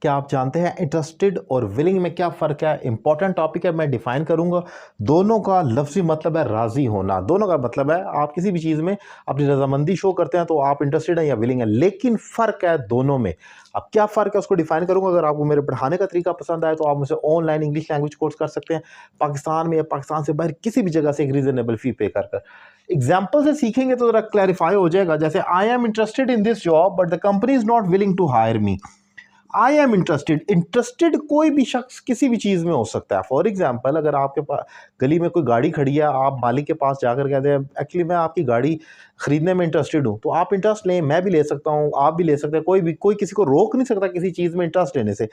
क्या आप जानते हैं इंटरेस्टेड और विलिंग में क्या फ़र्क है? इंपॉर्टेंट टॉपिक है, मैं डिफ़ाइन करूँगा। दोनों का लफ्ज़ी मतलब है राज़ी होना। दोनों का मतलब है आप किसी भी चीज़ में अपनी रज़ामंदी शो करते हैं तो आप इंटरेस्टेड हैं या विलिंग हैं, लेकिन फ़र्क है दोनों में। अब क्या फ़र्क है उसको डिफ़ाइन करूँगा। अगर आपको मेरे पढ़ाने का तरीका पसंद आए तो आप मुझसे ऑनलाइन इंग्लिश लैंग्वेज कोर्स कर सकते हैं, पाकिस्तान में या पाकिस्तान से बाहर किसी भी जगह से एक रीज़नेबल फ़ी पे कर कर। एग्ज़ाम्पल से सीखेंगे तो ज़रा क्लैरिफ़ाई हो जाएगा। जैसे I am interested in this job but the company is not willing to hire me. I am interested, interested कोई भी शख्स किसी भी चीज़ में हो सकता है। फॉर एग्जाम्पल, अगर आपके पास गली में कोई गाड़ी खड़ी है, आप मालिक के पास जाकर कहते हैं एक्चुअली मैं आपकी गाड़ी खरीदने में इंटरेस्टेड हूँ, तो आप इंटरेस्ट लें, मैं भी ले सकता हूँ, आप भी ले सकते हैं, कोई किसी को रोक नहीं सकता किसी चीज़ में इंटरेस्ट लेने से।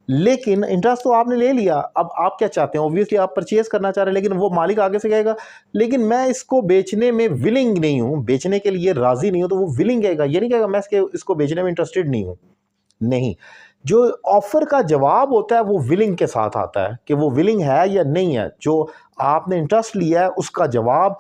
लेकिन इंटरेस्ट तो आपने ले लिया, अब आप क्या चाहते हैं? ऑब्वियसली आप परचेज करना चाह रहे हैं, लेकिन वो मालिक आगे से कहेगा लेकिन मैं इसको बेचने में विलिंग नहीं हूँ, बेचने के लिए राज़ी नहीं हूँ, तो वो विलिंग कहेगा, ये नहीं कहेगा मैं इसको बेचने में इंटरेस्टेड नहीं हूँ। नहीं, जो ऑफर का जवाब होता है वो विलिंग के साथ आता है कि वो विलिंग है या नहीं है। जो आपने इंटरेस्ट लिया है उसका जवाब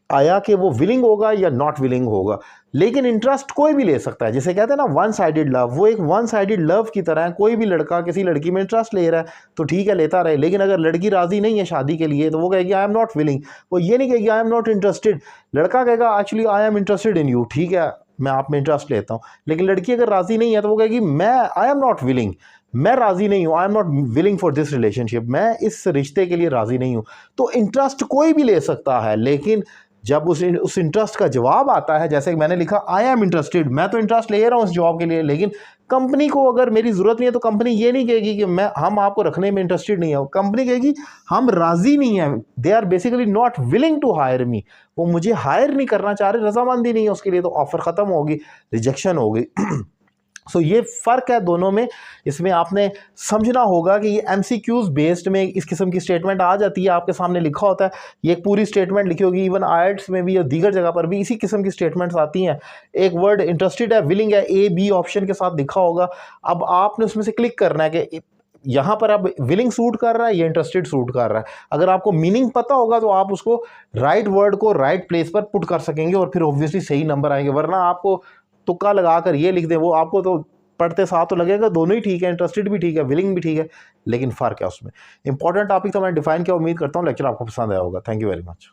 आया कि वो विलिंग होगा या नॉट विलिंग होगा। लेकिन इंटरेस्ट कोई भी ले सकता है, जिसे कहते हैं ना वन साइडेड लव, वो एक वन साइडेड लव की तरह है। कोई भी लड़का किसी लड़की में इंटरेस्ट ले रहा है तो ठीक है, लेता रहे, लेकिन अगर लड़की राजी नहीं है शादी के लिए तो वो कहेगी आई एम नॉट विलिंग। वो ये नहीं कहेगी आई एम नॉट इंटरेस्टेड। लड़का कहेगा actually I am interested in you, ठीक है मैं आप में इंटरेस्ट लेता हूँ। लेकिन लड़की अगर राजी नहीं है तो वो कहेगी मैं आई एम नॉट विलिंग, मैं राजी नहीं हूँ, I am not willing for this relationship, मैं इस रिश्ते के लिए राजी नहीं हूँ। तो इंटरेस्ट कोई भी ले सकता है, लेकिन जब उस इंटरेस्ट का जवाब आता है, जैसे मैंने लिखा आई एम इंटरेस्टेड, मैं तो इंटरेस्ट ले रहा हूँ इस जॉब के लिए, लेकिन कंपनी को अगर मेरी ज़रूरत नहीं है तो कंपनी ये नहीं कहेगी कि हम आपको रखने में इंटरेस्टेड नहीं है। कंपनी कहेगी हम राज़ी नहीं है, they are basically not willing to hire me, वो मुझे हायर नहीं करना चाह रहे, रजामंदी नहीं है उसके लिए, तो ऑफर ख़त्म होगी, रिजेक्शन होगी। सो ये फ़र्क है दोनों में। इसमें आपने समझना होगा कि ये एमसीक्यूज़ बेस्ड में इस किस्म की स्टेटमेंट आ जाती है, आपके सामने लिखा होता है, ये एक पूरी स्टेटमेंट लिखी होगी। इवन आयट्स में भी और दीगर जगह पर भी इसी किस्म की स्टेटमेंट्स आती हैं। एक वर्ड इंटरेस्टेड है, विलिंग है, ए बी ऑप्शन के साथ लिखा होगा। अब आपने उसमें से क्लिक करना है कि यहाँ पर अब विलिंग सूट कर रहा है या इंटरेस्टेड सूट कर रहा है। अगर आपको मीनिंग पता होगा तो आप उसको राइट वर्ड को राइट प्लेस पर पुट कर सकेंगे और फिर ऑब्वियसली सही नंबर आएंगे। वरना आपको तुक्का लगाकर ये लिख दे, वो आपको तो पढ़ते साथ तो लगेगा दोनों ही ठीक है, इंटरेस्टेड भी ठीक है, विलिंग भी ठीक है, लेकिन फ़र्क है उसमें। इंपॉर्टेंट टॉपिक तो मैंने डिफाइन किया, उम्मीद करता हूँ लेक्चर आपको पसंद आया होगा। Thank you very much.